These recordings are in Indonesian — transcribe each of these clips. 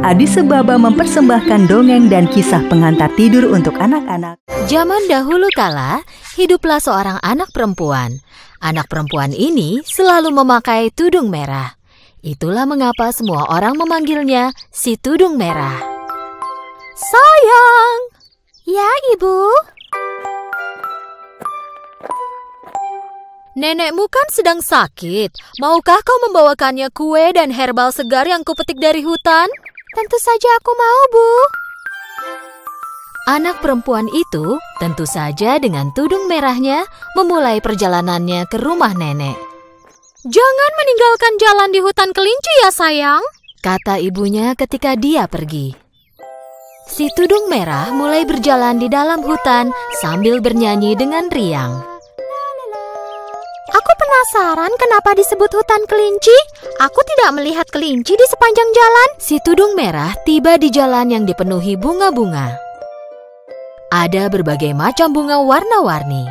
Adi Sebaba mempersembahkan dongeng dan kisah pengantar tidur untuk anak-anak. Zaman dahulu kala, hiduplah seorang anak perempuan. Anak perempuan ini selalu memakai tudung merah. Itulah mengapa semua orang memanggilnya si tudung merah. Sayang! Ya, Ibu? Nenekmu kan sedang sakit. Maukah kau membawakannya kue dan herbal segar yang kupetik dari hutan? Tentu saja aku mau, Bu. Anak perempuan itu tentu saja dengan tudung merahnya memulai perjalanannya ke rumah nenek. Jangan meninggalkan jalan di hutan kelinci ya sayang, kata ibunya ketika dia pergi. Si tudung merah mulai berjalan di dalam hutan sambil bernyanyi dengan riang. Aku penasaran kenapa disebut hutan kelinci. Aku tidak melihat kelinci di sepanjang jalan. Si tudung merah tiba di jalan yang dipenuhi bunga-bunga. Ada berbagai macam bunga warna-warni.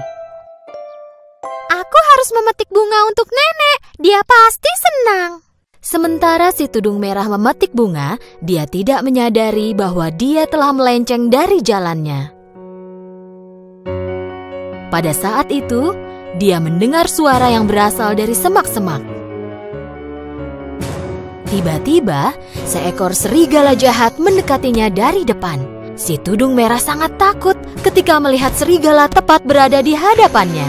Aku harus memetik bunga untuk nenek. Dia pasti senang. Sementara si tudung merah memetik bunga, dia tidak menyadari bahwa dia telah melenceng dari jalannya. Pada saat itu, dia mendengar suara yang berasal dari semak-semak. Tiba-tiba, seekor serigala jahat mendekatinya dari depan. Si tudung merah sangat takut ketika melihat serigala tepat berada di hadapannya.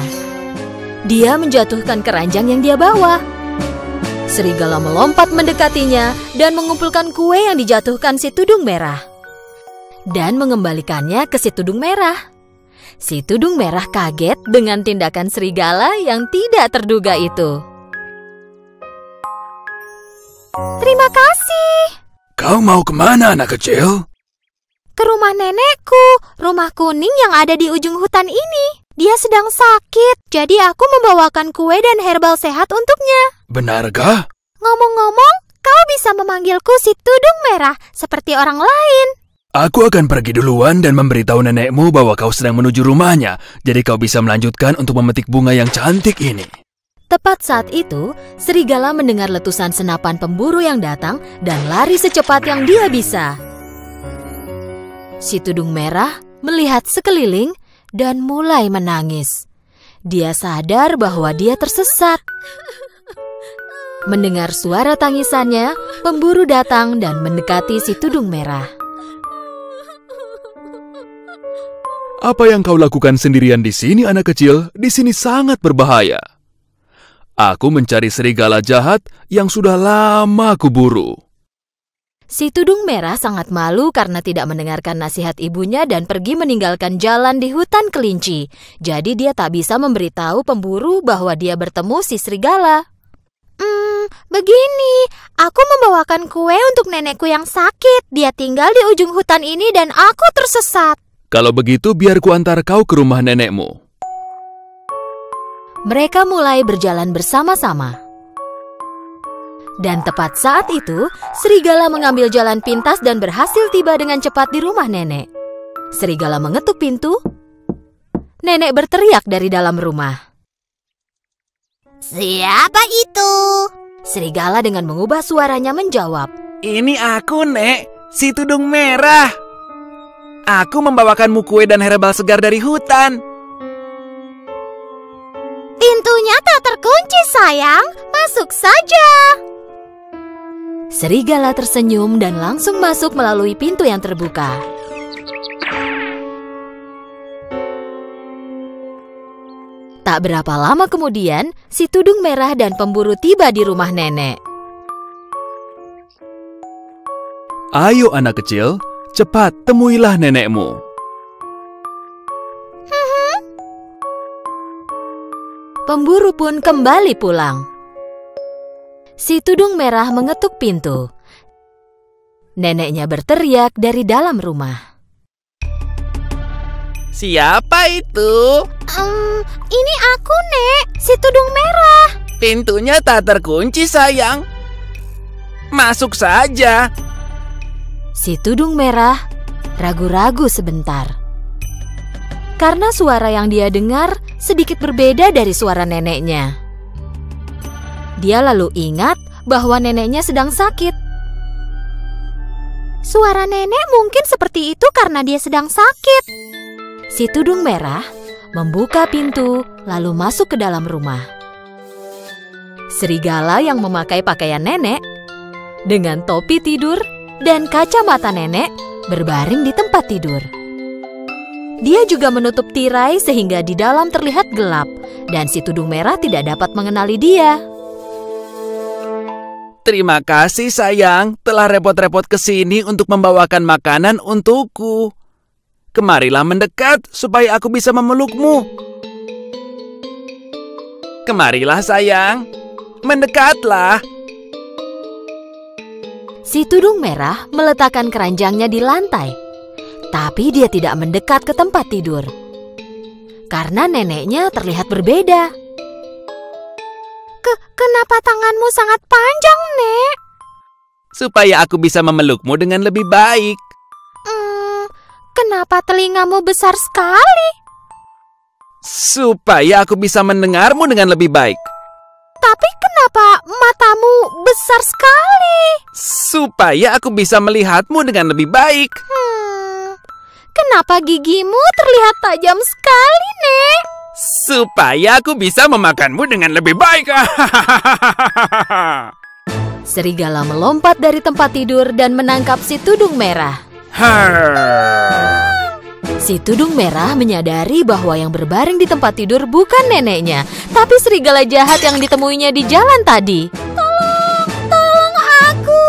Dia menjatuhkan keranjang yang dia bawa. Serigala melompat mendekatinya dan mengumpulkan kue yang dijatuhkan si tudung merah dan mengembalikannya ke si tudung merah. Si tudung merah kaget dengan tindakan serigala yang tidak terduga itu. Terima kasih. Kau mau kemana, anak kecil? Ke rumah nenekku, rumah kuning yang ada di ujung hutan ini. Dia sedang sakit, jadi aku membawakan kue dan herbal sehat untuknya. Benarkah? Ngomong-ngomong, kau bisa memanggilku si tudung merah seperti orang lain. Aku akan pergi duluan dan memberitahu nenekmu bahwa kau sedang menuju rumahnya, jadi kau bisa melanjutkan untuk memetik bunga yang cantik ini. Tepat saat itu, serigala mendengar letusan senapan pemburu yang datang dan lari secepat yang dia bisa. Si tudung merah melihat sekeliling dan mulai menangis. Dia sadar bahwa dia tersesat. Mendengar suara tangisannya, pemburu datang dan mendekati si tudung merah. Apa yang kau lakukan sendirian di sini, anak kecil? Di sini sangat berbahaya. Aku mencari serigala jahat yang sudah lama kuburu. Si tudung merah sangat malu karena tidak mendengarkan nasihat ibunya dan pergi meninggalkan jalan di hutan kelinci. Jadi dia tak bisa memberitahu pemburu bahwa dia bertemu si serigala. Begini, aku membawakan kue untuk nenekku yang sakit. Dia tinggal di ujung hutan ini dan aku tersesat. Kalau begitu, biar ku antar kau ke rumah nenekmu. Mereka mulai berjalan bersama-sama. Dan tepat saat itu, serigala mengambil jalan pintas dan berhasil tiba dengan cepat di rumah nenek. Serigala mengetuk pintu. Nenek berteriak dari dalam rumah. Siapa itu? Serigala dengan mengubah suaranya menjawab. Ini aku, Nek, si tudung merah. Aku membawakanmu kue dan herbal segar dari hutan. Pintunya tak terkunci, sayang. Masuk saja. Serigala tersenyum dan langsung masuk melalui pintu yang terbuka. Tak berapa lama kemudian, si tudung merah dan pemburu tiba di rumah nenek. Ayo anak kecil, cepat temuilah nenekmu. Pemburu pun kembali pulang. Si tudung merah mengetuk pintu. Neneknya berteriak dari dalam rumah. Siapa itu? Ini aku, Nek, si tudung merah. Pintunya tak terkunci, sayang. Masuk saja. Si tudung merah ragu-ragu sebentar. Karena suara yang dia dengar sedikit berbeda dari suara neneknya. Dia lalu ingat bahwa neneknya sedang sakit. Suara nenek mungkin seperti itu karena dia sedang sakit. Si tudung merah membuka pintu lalu masuk ke dalam rumah. Serigala yang memakai pakaian nenek dengan topi tidur dan kacamata nenek berbaring di tempat tidur. Dia juga menutup tirai sehingga di dalam terlihat gelap dan si tudung merah tidak dapat mengenali dia. Terima kasih sayang, telah repot-repot ke sini untuk membawakan makanan untukku. Kemarilah mendekat supaya aku bisa memelukmu. Kemarilah sayang, mendekatlah. Si tudung merah meletakkan keranjangnya di lantai, tapi dia tidak mendekat ke tempat tidur. Karena neneknya terlihat berbeda. Kenapa tanganmu sangat panjang, Nek? Supaya aku bisa memelukmu dengan lebih baik. Kenapa telingamu besar sekali? Supaya aku bisa mendengarmu dengan lebih baik. Tapi kenapa matamu besar sekali? Supaya aku bisa melihatmu dengan lebih baik. Kenapa gigimu terlihat tajam sekali, Nek? Supaya aku bisa memakanmu dengan lebih baik. Serigala melompat dari tempat tidur dan menangkap si tudung merah. Si tudung merah menyadari bahwa yang berbaring di tempat tidur bukan neneknya, tapi serigala jahat yang ditemuinya di jalan tadi. Tolong aku!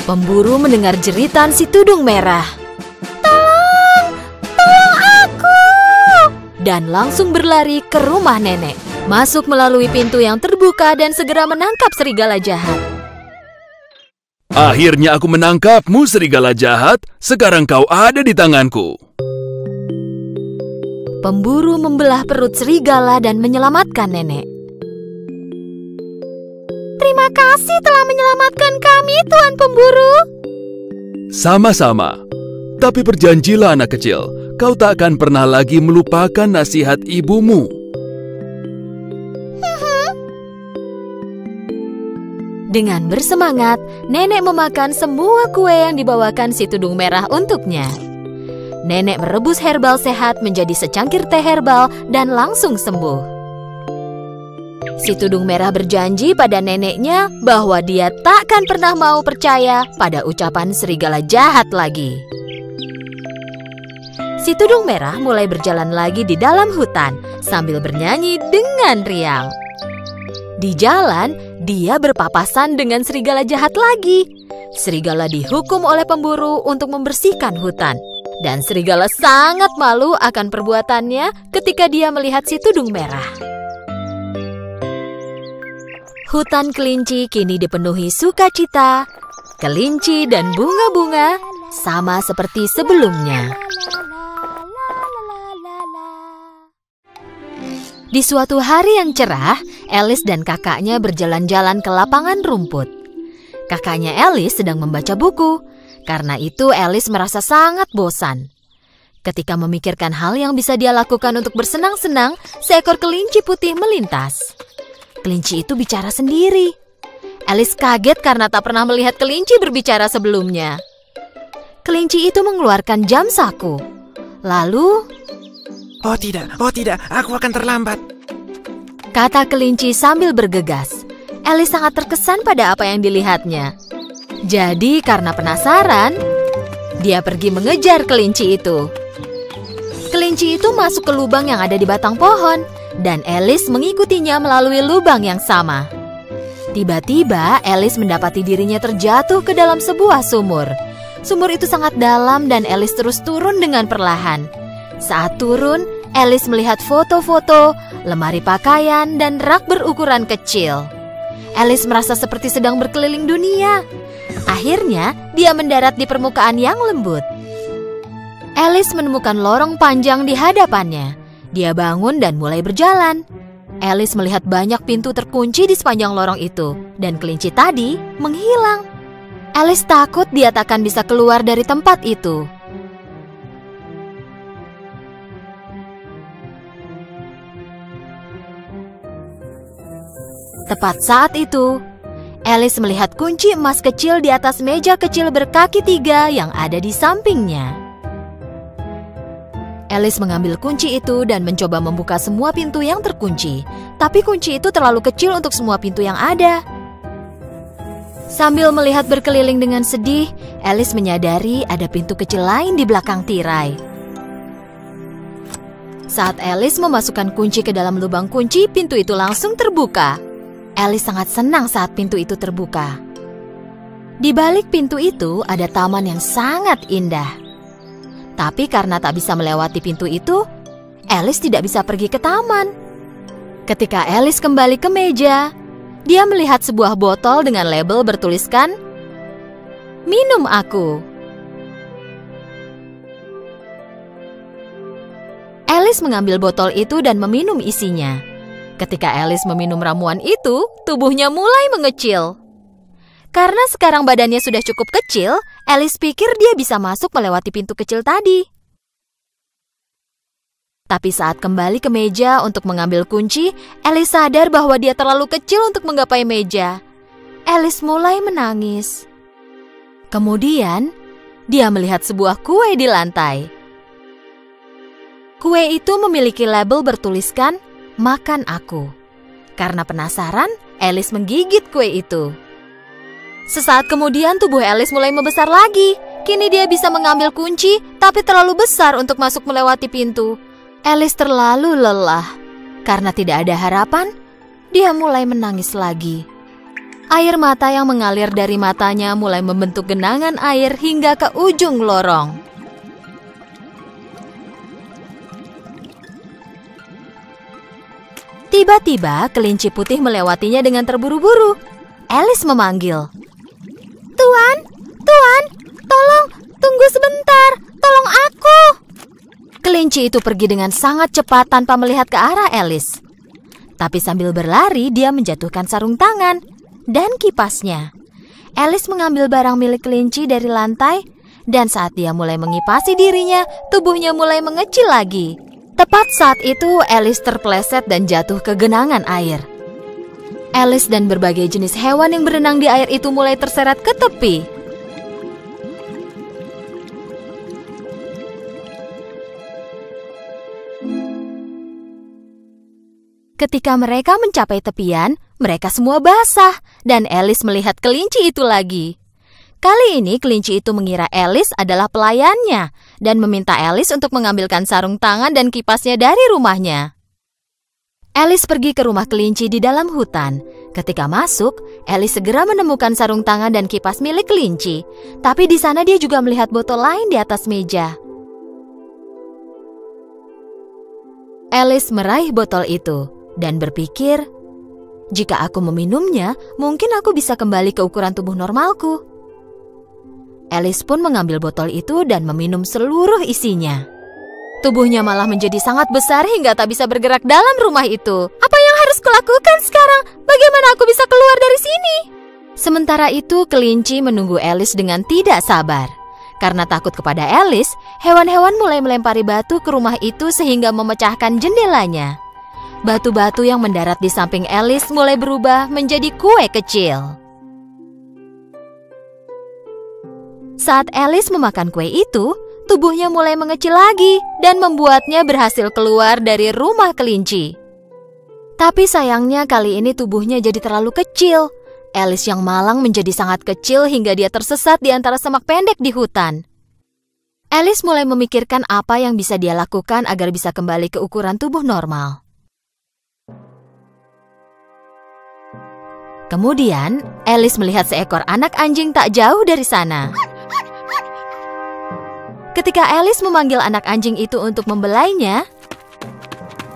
Pemburu mendengar jeritan si tudung merah. Tolong aku! Dan langsung berlari ke rumah nenek. Masuk melalui pintu yang terbuka dan segera menangkap serigala jahat. Akhirnya aku menangkapmu, serigala jahat. Sekarang kau ada di tanganku. Pemburu membelah perut serigala dan menyelamatkan nenek. Terima kasih telah menyelamatkan kami, Tuan Pemburu. Sama-sama. Tapi berjanjilah anak kecil, kau tak akan pernah lagi melupakan nasihat ibumu. Dengan bersemangat, nenek memakan semua kue yang dibawakan si tudung merah untuknya. Nenek merebus herbal sehat menjadi secangkir teh herbal dan langsung sembuh. Si tudung merah berjanji pada neneknya bahwa dia takkan pernah mau percaya pada ucapan serigala jahat lagi. Si tudung merah mulai berjalan lagi di dalam hutan sambil bernyanyi dengan riang. Di jalan, dia berpapasan dengan serigala jahat lagi. Serigala dihukum oleh pemburu untuk membersihkan hutan. Dan serigala sangat malu akan perbuatannya ketika dia melihat si tudung merah. Hutan kelinci kini dipenuhi sukacita. Kelinci dan bunga-bunga sama seperti sebelumnya. Di suatu hari yang cerah, Alice dan kakaknya berjalan-jalan ke lapangan rumput. Kakaknya Alice sedang membaca buku. Karena itu Alice merasa sangat bosan. Ketika memikirkan hal yang bisa dia lakukan untuk bersenang-senang, seekor kelinci putih melintas. Kelinci itu bicara sendiri. Alice kaget karena tak pernah melihat kelinci berbicara sebelumnya. Kelinci itu mengeluarkan jam saku. Lalu... Oh tidak, aku akan terlambat. Kata kelinci sambil bergegas. Alice sangat terkesan pada apa yang dilihatnya. Jadi karena penasaran, dia pergi mengejar kelinci itu. Kelinci itu masuk ke lubang yang ada di batang pohon, dan Alice mengikutinya melalui lubang yang sama. Tiba-tiba Alice mendapati dirinya terjatuh ke dalam sebuah sumur. Sumur itu sangat dalam dan Alice terus turun dengan perlahan. Saat turun, Alice melihat foto-foto, lemari pakaian, dan rak berukuran kecil. Alice merasa seperti sedang berkeliling dunia. Akhirnya, dia mendarat di permukaan yang lembut. Alice menemukan lorong panjang di hadapannya. Dia bangun dan mulai berjalan. Alice melihat banyak pintu terkunci di sepanjang lorong itu, dan kelinci tadi menghilang. Alice takut dia takkan bisa keluar dari tempat itu. Tepat saat itu, Alice melihat kunci emas kecil di atas meja kecil berkaki 3 yang ada di sampingnya. Alice mengambil kunci itu dan mencoba membuka semua pintu yang terkunci. Tapi kunci itu terlalu kecil untuk semua pintu yang ada. Sambil melihat berkeliling dengan sedih, Alice menyadari ada pintu kecil lain di belakang tirai. Saat Alice memasukkan kunci ke dalam lubang kunci, pintu itu langsung terbuka. Alice sangat senang saat pintu itu terbuka. Di balik pintu itu ada taman yang sangat indah. Tapi karena tak bisa melewati pintu itu, Alice tidak bisa pergi ke taman. Ketika Alice kembali ke meja, dia melihat sebuah botol dengan label bertuliskan, "Minum aku." Alice mengambil botol itu dan meminum isinya. Ketika Alice meminum ramuan itu, tubuhnya mulai mengecil. Karena sekarang badannya sudah cukup kecil, Alice pikir dia bisa masuk melewati pintu kecil tadi. Tapi saat kembali ke meja untuk mengambil kunci, Alice sadar bahwa dia terlalu kecil untuk menggapai meja. Alice mulai menangis. Kemudian, dia melihat sebuah kue di lantai. Kue itu memiliki label bertuliskan, "Makan aku." Karena penasaran, Alice menggigit kue itu. Sesaat kemudian tubuh Alice mulai membesar lagi. Kini dia bisa mengambil kunci, tapi terlalu besar untuk masuk melewati pintu. Alice terlalu lelah. Karena tidak ada harapan, dia mulai menangis lagi. Air mata yang mengalir dari matanya mulai membentuk genangan air hingga ke ujung lorong. Tiba-tiba, kelinci putih melewatinya dengan terburu-buru. Alice memanggil, "Tuan, Tuan, tolong, tunggu sebentar, tolong aku." Kelinci itu pergi dengan sangat cepat tanpa melihat ke arah Alice. Tapi sambil berlari, dia menjatuhkan sarung tangan dan kipasnya. Alice mengambil barang milik kelinci dari lantai, dan saat dia mulai mengipasi dirinya, tubuhnya mulai mengecil lagi. Tepat saat itu, Alice terpeleset dan jatuh ke genangan air. Alice dan berbagai jenis hewan yang berenang di air itu mulai terseret ke tepi. Ketika mereka mencapai tepian, mereka semua basah, dan Alice melihat kelinci itu lagi. Kali ini kelinci itu mengira Alice adalah pelayannya dan meminta Alice untuk mengambilkan sarung tangan dan kipasnya dari rumahnya. Alice pergi ke rumah kelinci di dalam hutan. Ketika masuk, Alice segera menemukan sarung tangan dan kipas milik kelinci. Tapi di sana dia juga melihat botol lain di atas meja. Alice meraih botol itu dan berpikir, jika aku meminumnya, mungkin aku bisa kembali ke ukuran tubuh normalku. Alice pun mengambil botol itu dan meminum seluruh isinya. Tubuhnya malah menjadi sangat besar hingga tak bisa bergerak dalam rumah itu. Apa yang harus kulakukan sekarang? Bagaimana aku bisa keluar dari sini? Sementara itu, kelinci menunggu Alice dengan tidak sabar. Karena takut kepada Alice, hewan-hewan mulai melempari batu ke rumah itu sehingga memecahkan jendelanya. Batu-batu yang mendarat di samping Alice mulai berubah menjadi kue kecil. Saat Alice memakan kue itu, tubuhnya mulai mengecil lagi dan membuatnya berhasil keluar dari rumah kelinci. Tapi sayangnya kali ini tubuhnya jadi terlalu kecil. Alice yang malang menjadi sangat kecil hingga dia tersesat di antara semak pendek di hutan. Alice mulai memikirkan apa yang bisa dia lakukan agar bisa kembali ke ukuran tubuh normal. Kemudian, Alice melihat seekor anak anjing tak jauh dari sana. Ketika Alice memanggil anak anjing itu untuk membelainya,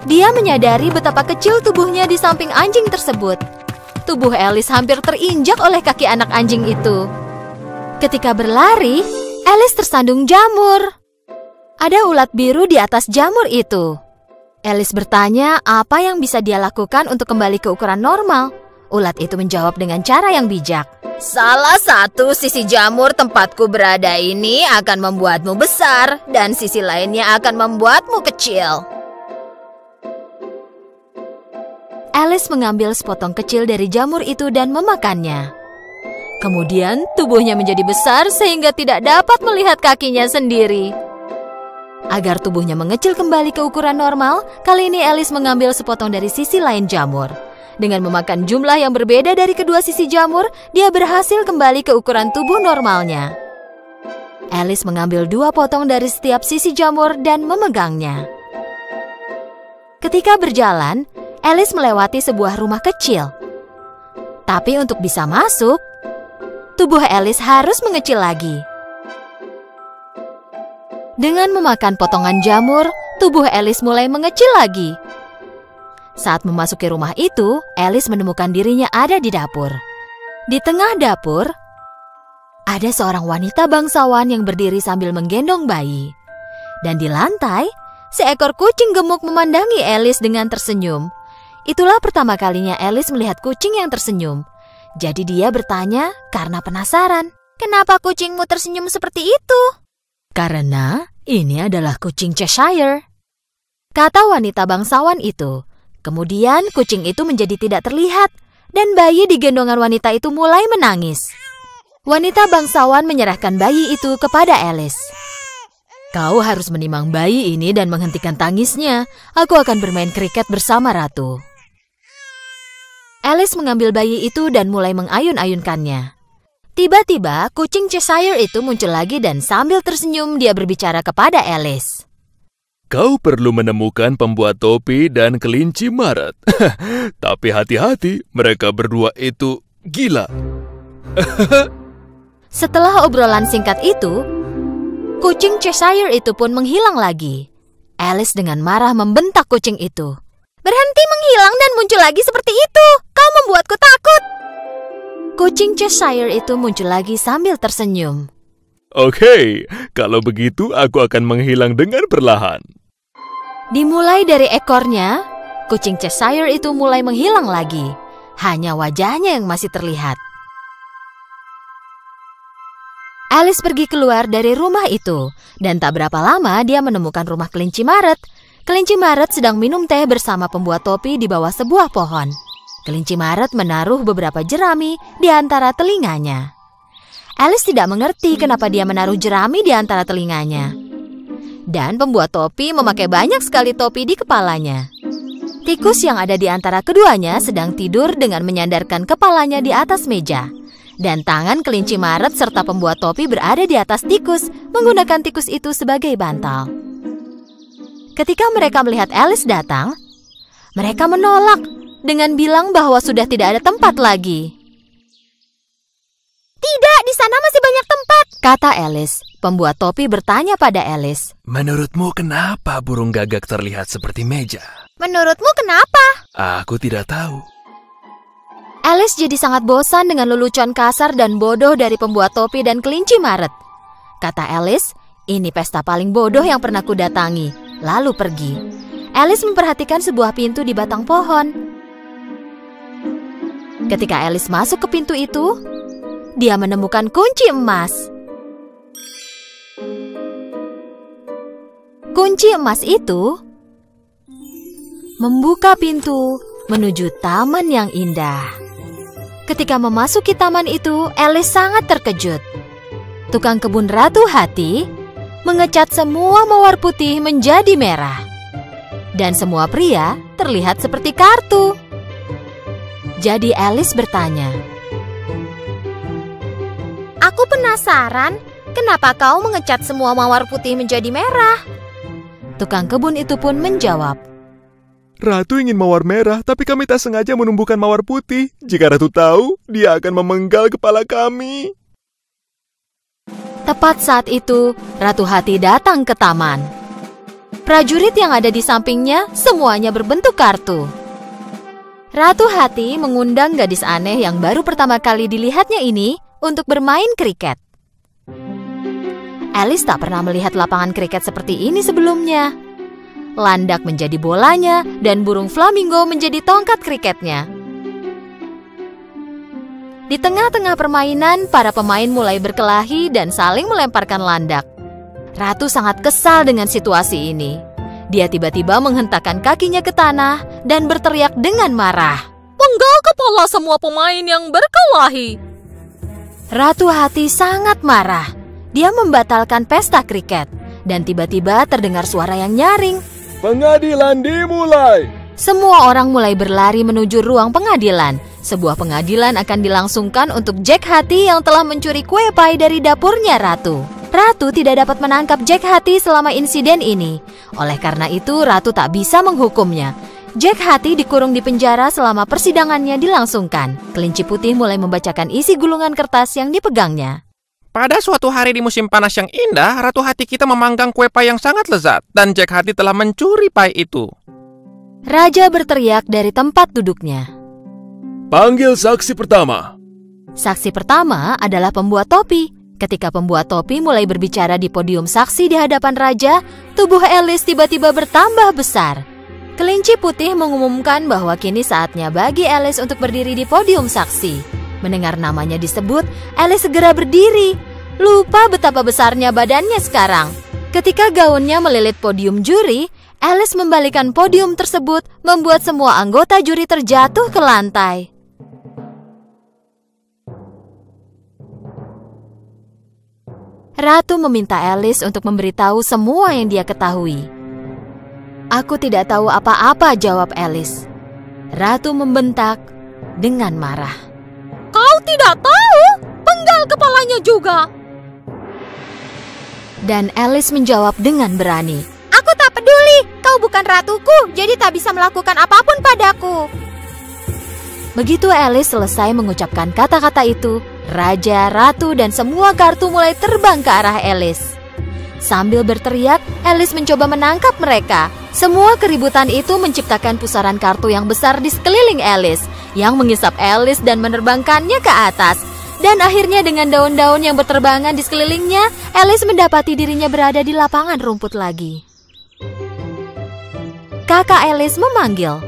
dia menyadari betapa kecil tubuhnya di samping anjing tersebut. Tubuh Alice hampir terinjak oleh kaki anak anjing itu. Ketika berlari, Alice tersandung jamur. Ada ulat biru di atas jamur itu. Alice bertanya apa yang bisa dia lakukan untuk kembali ke ukuran normal. Ulat itu menjawab dengan cara yang bijak. Salah satu sisi jamur tempatku berada ini akan membuatmu besar, dan sisi lainnya akan membuatmu kecil. Alice mengambil sepotong kecil dari jamur itu dan memakannya. Kemudian tubuhnya menjadi besar sehingga tidak dapat melihat kakinya sendiri. Agar tubuhnya mengecil kembali ke ukuran normal, kali ini Alice mengambil sepotong dari sisi lain jamur. Dengan memakan jumlah yang berbeda dari kedua sisi jamur, dia berhasil kembali ke ukuran tubuh normalnya. Alice mengambil 2 potong dari setiap sisi jamur dan memegangnya. Ketika berjalan, Alice melewati sebuah rumah kecil. Tapi untuk bisa masuk, tubuh Alice harus mengecil lagi. Dengan memakan potongan jamur, tubuh Alice mulai mengecil lagi. Saat memasuki rumah itu, Alice menemukan dirinya ada di dapur. Di tengah dapur, ada seorang wanita bangsawan yang berdiri sambil menggendong bayi. Dan di lantai, seekor kucing gemuk memandangi Alice dengan tersenyum. Itulah pertama kalinya Alice melihat kucing yang tersenyum. Jadi dia bertanya karena penasaran. "Kenapa kucingmu tersenyum seperti itu?" "Karena ini adalah kucing Cheshire," kata wanita bangsawan itu. Kemudian kucing itu menjadi tidak terlihat dan bayi di gendongan wanita itu mulai menangis. Wanita bangsawan menyerahkan bayi itu kepada Alice. "Kau harus menimang bayi ini dan menghentikan tangisnya. Aku akan bermain kriket bersama ratu." Alice mengambil bayi itu dan mulai mengayun-ayunkannya. Tiba-tiba kucing Cheshire itu muncul lagi dan sambil tersenyum dia berbicara kepada Alice. Kau perlu menemukan pembuat topi dan kelinci Maret. Tapi hati-hati, mereka berdua itu gila. Setelah obrolan singkat itu, kucing Cheshire itu pun menghilang lagi. Alice dengan marah membentak kucing itu. "Berhenti menghilang dan muncul lagi seperti itu. Kau membuatku takut." Kucing Cheshire itu muncul lagi sambil tersenyum. Oke, kalau begitu aku akan menghilang dengan perlahan. Dimulai dari ekornya, kucing Cheshire itu mulai menghilang lagi. Hanya wajahnya yang masih terlihat. Alice pergi keluar dari rumah itu, dan tak berapa lama dia menemukan rumah kelinci Maret. Kelinci Maret sedang minum teh bersama pembuat topi di bawah sebuah pohon. Kelinci Maret menaruh beberapa jerami di antara telinganya. Alice tidak mengerti kenapa dia menaruh jerami di antara telinganya. Dan pembuat topi memakai banyak sekali topi di kepalanya. Tikus yang ada di antara keduanya sedang tidur dengan menyandarkan kepalanya di atas meja. Dan tangan kelinci Maret serta pembuat topi berada di atas tikus, menggunakan tikus itu sebagai bantal. Ketika mereka melihat Alice datang, mereka menolak dengan bilang bahwa sudah tidak ada tempat lagi. "Tidak, di sana masih banyak tempat," kata Alice. Pembuat topi bertanya pada Alice. Menurutmu kenapa burung gagak terlihat seperti meja? "Menurutmu kenapa?" Aku tidak tahu. Alice jadi sangat bosan dengan lelucon kasar dan bodoh dari pembuat topi dan kelinci Maret. Kata Alice, "Ini pesta paling bodoh yang pernah kudatangi." Lalu pergi. Alice memperhatikan sebuah pintu di batang pohon. Ketika Alice masuk ke pintu itu, dia menemukan kunci emas. Kunci emas itu membuka pintu menuju taman yang indah. Ketika memasuki taman itu, Alice sangat terkejut. Tukang kebun Ratu Hati mengecat semua mawar putih menjadi merah. Dan semua pria terlihat seperti kartu. Jadi Alice bertanya, "Aku penasaran, kenapa kau mengecat semua mawar putih menjadi merah?" Tukang kebun itu pun menjawab, Ratu ingin mawar merah, tapi kami tak sengaja menumbuhkan mawar putih. Jika Ratu tahu, dia akan memenggal kepala kami. Tepat saat itu, Ratu Hati datang ke taman. Prajurit yang ada di sampingnya semuanya berbentuk kartu. Ratu Hati mengundang gadis aneh yang baru pertama kali dilihatnya ini untuk bermain kriket. Alice tak pernah melihat lapangan kriket seperti ini sebelumnya. Landak menjadi bolanya dan burung flamingo menjadi tongkat kriketnya. Di tengah-tengah permainan, para pemain mulai berkelahi dan saling melemparkan landak. Ratu sangat kesal dengan situasi ini. Dia tiba-tiba menghentakkan kakinya ke tanah dan berteriak dengan marah. Penggal kepala semua pemain yang berkelahi. Ratu Hati sangat marah. Dia membatalkan pesta kriket. Dan tiba-tiba terdengar suara yang nyaring. Pengadilan dimulai. Semua orang mulai berlari menuju ruang pengadilan. Sebuah pengadilan akan dilangsungkan untuk Jack Hati yang telah mencuri kue pie dari dapurnya Ratu. Ratu tidak dapat menangkap Jack Hati selama insiden ini. Oleh karena itu, Ratu tak bisa menghukumnya. Jack Hati dikurung di penjara selama persidangannya dilangsungkan. Kelinci putih mulai membacakan isi gulungan kertas yang dipegangnya. Pada suatu hari di musim panas yang indah, Ratu Hati kita memanggang kue pie yang sangat lezat. Dan Jack Hati telah mencuri pie itu. Raja berteriak dari tempat duduknya. Panggil saksi pertama. Saksi pertama adalah pembuat topi. Ketika pembuat topi mulai berbicara di podium saksi di hadapan raja, tubuh Alice tiba-tiba bertambah besar. Kelinci putih mengumumkan bahwa kini saatnya bagi Alice untuk berdiri di podium saksi. Mendengar namanya disebut, Alice segera berdiri. Lupa betapa besarnya badannya sekarang. Ketika gaunnya melilit podium juri, Alice membalikan podium tersebut, membuat semua anggota juri terjatuh ke lantai. Ratu meminta Alice untuk memberitahu semua yang dia ketahui. Aku tidak tahu apa-apa, jawab Alice. Ratu membentak dengan marah. Kau tidak tahu? Penggal kepalanya juga. Dan Alice menjawab dengan berani. Aku tak peduli, kau bukan ratuku, jadi tak bisa melakukan apapun padaku. Begitu Alice selesai mengucapkan kata-kata itu, raja, ratu, dan semua kartu mulai terbang ke arah Alice. Sambil berteriak, Alice mencoba menangkap mereka. Semua keributan itu menciptakan pusaran kartu yang besar di sekeliling Alice, yang mengisap Alice dan menerbangkannya ke atas. Dan akhirnya dengan daun-daun yang berterbangan di sekelilingnya, Alice mendapati dirinya berada di lapangan rumput lagi. Kakak Alice memanggil.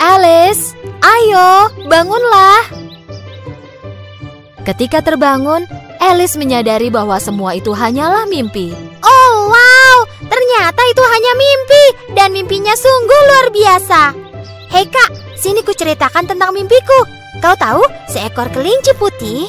Alice, ayo, bangunlah. Ketika terbangun, Alice menyadari bahwa semua itu hanyalah mimpi. Oh wow, ternyata itu hanya mimpi. Dan mimpinya sungguh luar biasa. Hei kak, sini ku ceritakan tentang mimpiku. Kau tahu, seekor kelinci putih